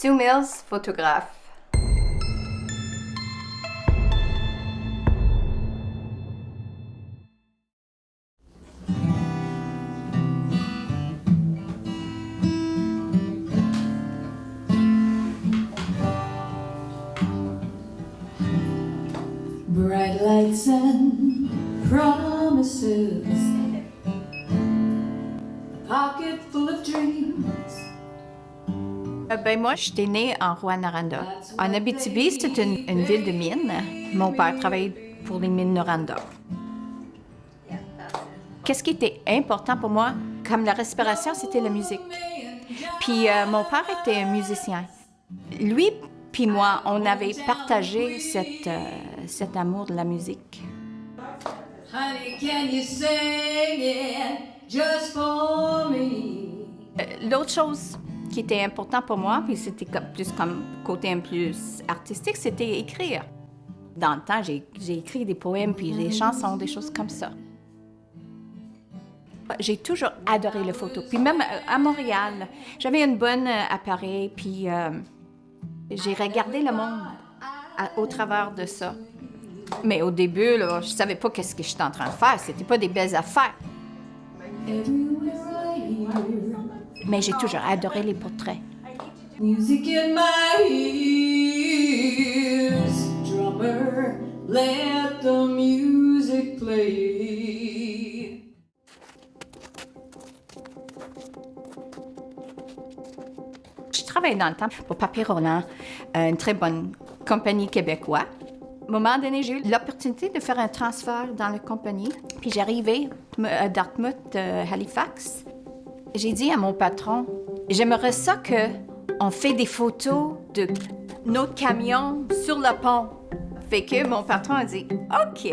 Sue Mills, photographe. Bright lights and promises, a pocket full of dreams. Moi, j'étais née en Rouyn-Noranda. En Abitibi, c'est une ville de mines. Mon père travaillait pour les mines Noranda. Qu'est-ce qui était important pour moi? Comme la respiration, c'était la musique. Puis mon père était un musicien. Lui puis moi, on avait partagé cet amour de la musique. Honey, can you sing it just for me? L'autre chose qui était important pour moi, puis c'était plus comme côté un plus artistique, c'était écrire. Dans le temps, j'ai écrit des poèmes, puis des chansons, des choses comme ça. J'ai toujours adoré les photos. Puis même à Montréal, j'avais une bonne appareil, puis j'ai regardé le monde au travers de ça. Mais au début, là, je savais pas qu'est-ce que j'étais en train de faire. C'était pas des belles affaires. Mais j'ai toujours adoré les portraits. Music in my ears, drummer, let the music play. Je travaillais dans le temps pour Papier Roland, une très bonne compagnie québécoise. À un moment donné, j'ai eu l'opportunité de faire un transfert dans la compagnie. Puis j'arrivais à Dartmouth, Halifax. J'ai dit à mon patron, j'aimerais ça qu'on fait des photos de notre camion sur le pont. Fait que mon patron a dit, OK.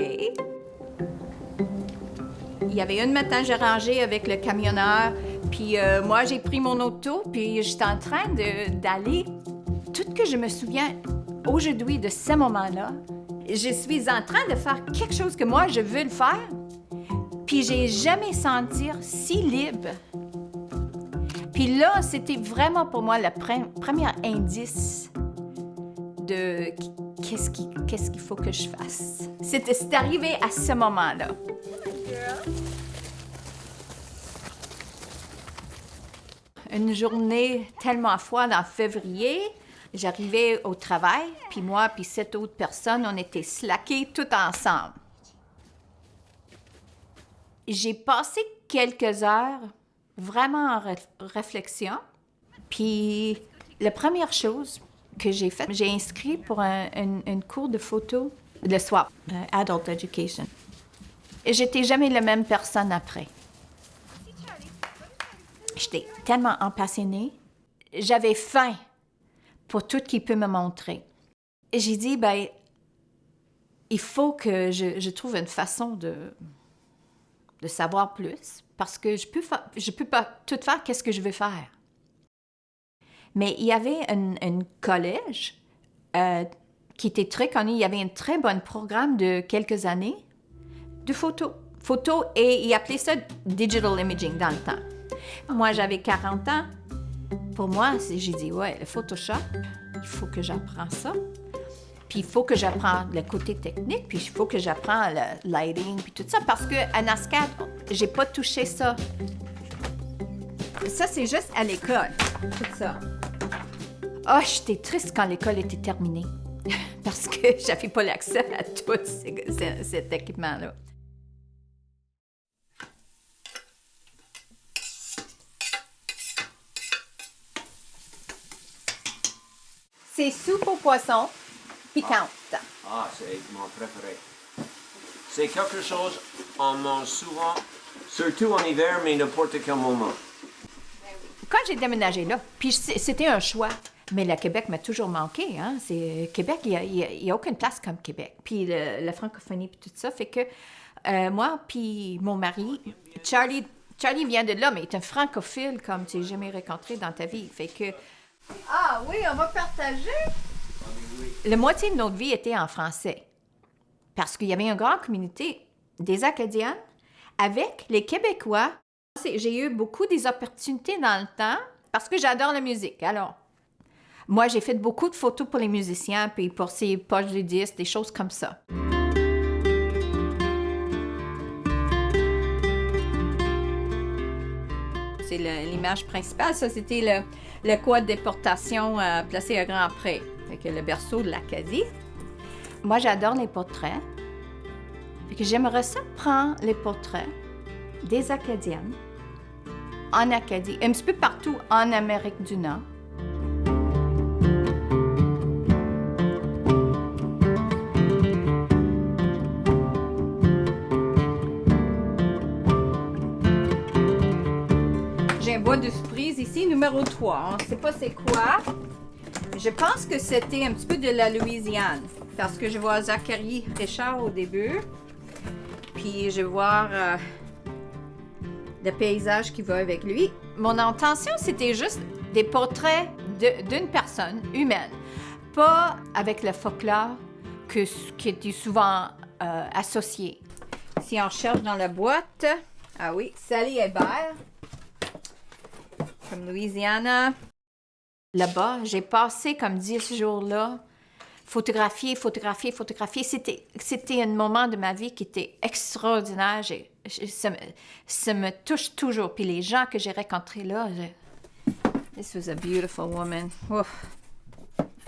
Il y avait une matin, j'ai rangé avec le camionneur, puis moi, j'ai pris mon auto, puis j'étais en train d'aller. Tout ce que je me souviens aujourd'hui de ce moment-là, je suis en train de faire quelque chose que moi, je veux le faire, puis j'ai jamais senti si libre. Puis là, c'était vraiment pour moi le premier indice de qu'est-ce qu'il faut que je fasse. C'est arrivé à ce moment-là. Une journée tellement froide en février, j'arrivais au travail, puis moi puis 7 autres personnes, on était slackés tout ensemble. J'ai passé quelques heures vraiment en réflexion, puis la première chose que j'ai faite, j'ai inscrit pour un cours de photo, le SWAP, Adult Education. Et j'étais jamais la même personne après. J'étais tellement empassionnée. J'avais faim pour tout ce qu'il peut me montrer. Et j'ai dit, ben, il faut que je trouve une façon de savoir plus, parce que je peux pas tout faire qu'est-ce que je veux faire. Mais il y avait un collège qui était très connu. Il y avait un très bon programme de quelques années de photos. Photos, et ils appelaient ça digital imaging dans le temps. Moi, j'avais 40 ans. Pour moi, j'ai dit, ouais, le Photoshop, il faut que j'apprends ça. Puis il faut que j'apprenne le côté technique, puis il faut que j'apprenne le lighting, puis tout ça. Parce qu'à NASCAD, j'ai pas touché ça. Ça, c'est juste à l'école, tout ça. Ah, j'étais triste quand l'école était terminée. Parce que j'avais pas l'accès à tout cet équipement-là. C'est soupe au poisson piquante. Ah, c'est mon préféré. C'est quelque chose qu'on mange souvent, surtout en hiver, mais n'importe quel moment. Quand j'ai déménagé là, puis c'était un choix, mais le Québec m'a toujours manqué. Hein? Québec, il y a aucune place comme Québec. Puis la francophonie, puis tout ça, fait que moi, puis mon mari, Charlie vient de là, mais il est un francophile comme tu n'as jamais rencontré dans ta vie. Fait que... Ah oui, on va partager! La moitié de notre vie était en français. Parce qu'il y avait une grande communauté des Acadiennes avec les Québécois. J'ai eu beaucoup des opportunités dans le temps parce que j'adore la musique. Alors, Moi, j'ai fait beaucoup de photos pour les musiciens, puis pour ces poches de disques, des choses comme ça. C'est l'image principale. Ça, c'était le quad de déportation placé à Grand-Pré, avec le berceau de l'Acadie. Moi, j'adore les portraits. Fait que j'aimerais ça prendre les portraits des Acadiennes en Acadie, un petit peu partout en Amérique du Nord. J'ai un bois de surprise ici, numéro 3. On ne sait pas c'est quoi. Je pense que c'était un petit peu de la Louisiane, parce que je vois Zachary Richard au début. Puis je vais voir le paysage qui va avec lui. Mon intention, c'était juste des portraits d'une personne humaine, pas avec le folklore qui était souvent associé. Si on cherche dans la boîte, ah oui, Sally Hébert, comme Louisiana. Là-bas, j'ai passé comme 10 jours là, photographier. C'était un moment de ma vie qui était extraordinaire. Ça me touche toujours. Puis les gens que j'ai rencontrés là, this was a beautiful woman. Ouf.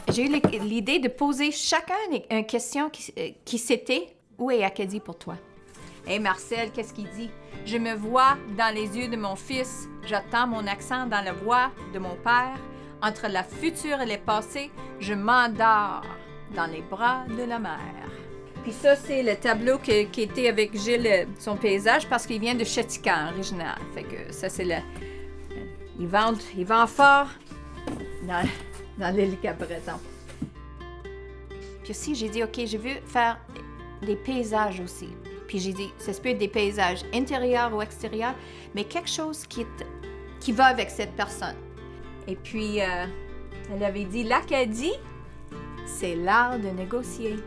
J'ai eu l'idée de poser chacun une question qui c'était « Où est Acadie pour toi? » Hey Marcel, qu'est-ce qu'il dit? « Je me vois dans les yeux de mon fils. J'attends mon accent dans la voix de mon père. Entre la future et le passé, je m'endors dans les bras de la mer. » Puis ça, c'est le tableau qui était avec Gilles, son paysage, parce qu'il vient de Chétican, original. Fait que ça, c'est le... Il vend fort dans l'île Cap-Breton. Puis aussi, j'ai dit, OK, je veux faire des paysages aussi. Puis j'ai dit, ça peut être des paysages intérieurs ou extérieurs, mais quelque chose qui va avec cette personne. Et puis, elle avait dit, l'Acadie, c'est l'art de négocier.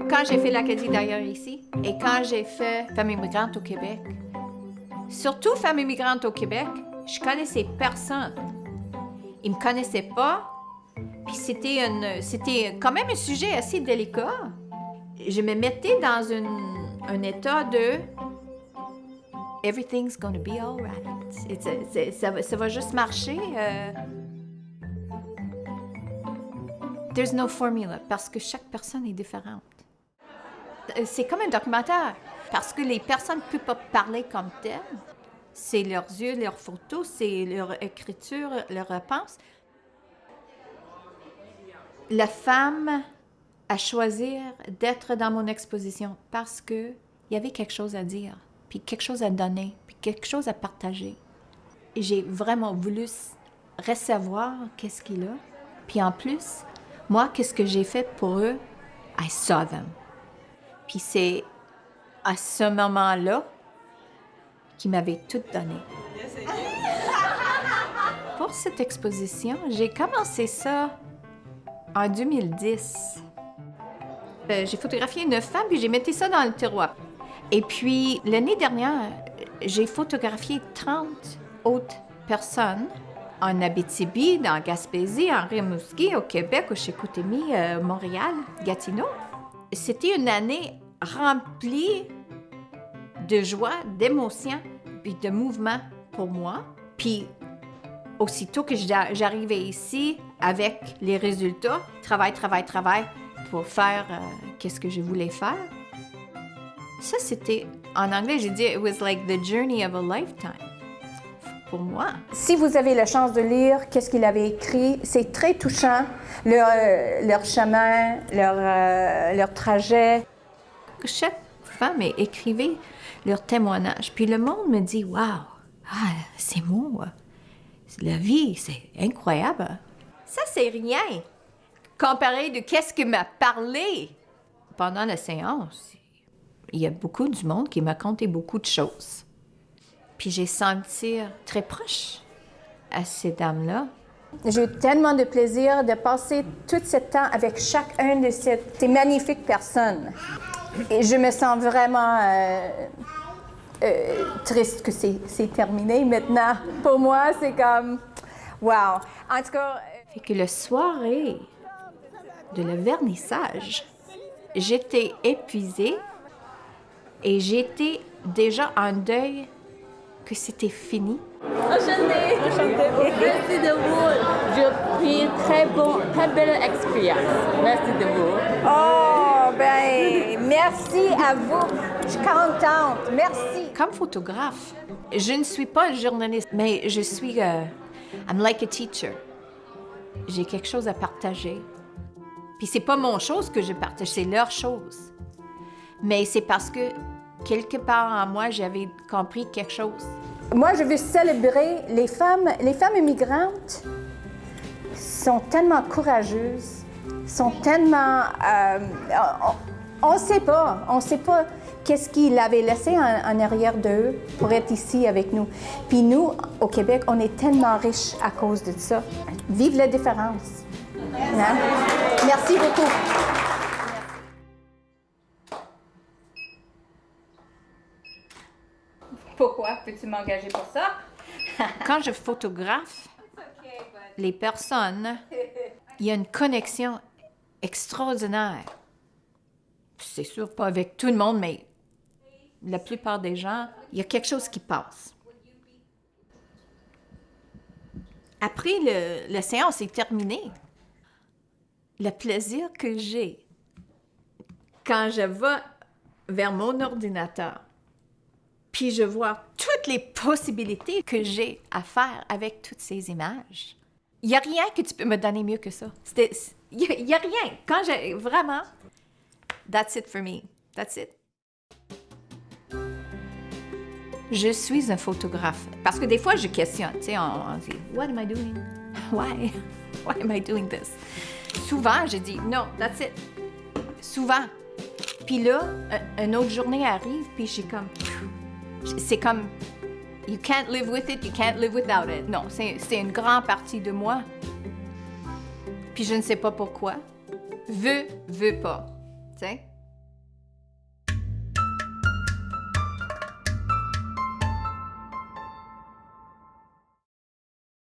Quand j'ai fait l'Acadie d'ailleurs ici, et quand j'ai fait Femme immigrante au Québec, surtout Femme immigrante au Québec, je connaissais personne. Ils me connaissaient pas, puis c'était quand même un sujet assez délicat. Je me mettais dans un état de « everything's gonna be all right ». Ça va juste marcher. There's no formula, parce que chaque personne est différente. C'est comme un documentaire, parce que les personnes ne peuvent pas parler comme telles. C'est leurs yeux, leurs photos, c'est leur écriture, leur réponse. La femme a choisi d'être dans mon exposition parce qu'il y avait quelque chose à dire, puis quelque chose à donner, puis quelque chose à partager. Et j'ai vraiment voulu recevoir qu'est-ce qu'il a. Puis en plus, moi, qu'est-ce que j'ai fait pour eux? I saw them. Puis c'est à ce moment-là qui m'avait tout donné. Pour cette exposition, j'ai commencé ça en 2010. J'ai photographié une femme, puis j'ai mis ça dans le tiroir. Et puis, l'année dernière, j'ai photographié 30 autres personnes en Abitibi, dans Gaspésie, en Rimouski, au Québec, au Chicoutimi, Montréal, Gatineau. C'était une année remplie de joie, d'émotion, puis de mouvement pour moi. Puis, aussitôt que j'arrivais ici, avec les résultats, travail, pour faire qu'est-ce que je voulais faire. Ça, c'était, en anglais, j'ai dit, it was like the journey of a lifetime. Pour moi. Si vous avez la chance de lire qu'est-ce qu'il avait écrit, c'est très touchant, leur chemin, leur trajet. Chaque femme écrivait leur témoignage. Puis le monde me dit, « Wow, c'est moi. La vie, c'est incroyable. » Ça, c'est rien comparé de qu'est-ce que m'a parlé pendant la séance. Il y a beaucoup du monde qui m'a conté beaucoup de choses. Puis j'ai senti très proche à ces dames-là. J'ai eu tellement de plaisir de passer tout ce temps avec chacune de ces magnifiques personnes. Et je me sens vraiment triste que c'est terminé maintenant. Pour moi, c'est comme, wow. En tout cas... Fait que la soirée de le vernissage, j'étais épuisée et j'étais déjà en deuil que c'était fini. Enchantée. Merci de vous. J'ai pris très belle expérience. Merci de vous. Oh, ben, merci à vous. Je suis contente. Merci. Comme photographe, je ne suis pas journaliste, mais je suis... I'm like a teacher. J'ai quelque chose à partager. Puis c'est pas mon chose que je partage, c'est leur chose. Mais c'est parce que, quelque part en moi, j'avais compris quelque chose. Moi, je veux célébrer les femmes immigrantes sont tellement courageuses, sont tellement... on sait pas qu'est-ce qu'ils avaient laissé en arrière d'eux pour être ici avec nous. Puis nous, au Québec, on est tellement riches à cause de ça. Vive la différence. Hein? Merci beaucoup. Pourquoi peux-tu m'engager pour ça? Quand je photographe les personnes, il y a une connexion extraordinaire. C'est sûr pas avec tout le monde, mais la plupart des gens, il y a quelque chose qui passe. Après la séance est terminée, le plaisir que j'ai quand je vais vers mon ordinateur, puis je vois toutes les possibilités que j'ai à faire avec toutes ces images. Il n'y a rien que tu peux me donner mieux que ça. Il n'y a rien. Quand j'ai vraiment... That's it for me. That's it. Je suis un photographe. Parce que des fois, je questionne. Tu sais, on dit, what am I doing? Why am I doing this? Souvent, je dis, no, that's it. Souvent. Puis là, une autre journée arrive, puis je suis comme... C'est comme, you can't live with it, you can't live without it. Non, c'est une grande partie de moi. Puis je ne sais pas pourquoi. Veux pas. Tu sais?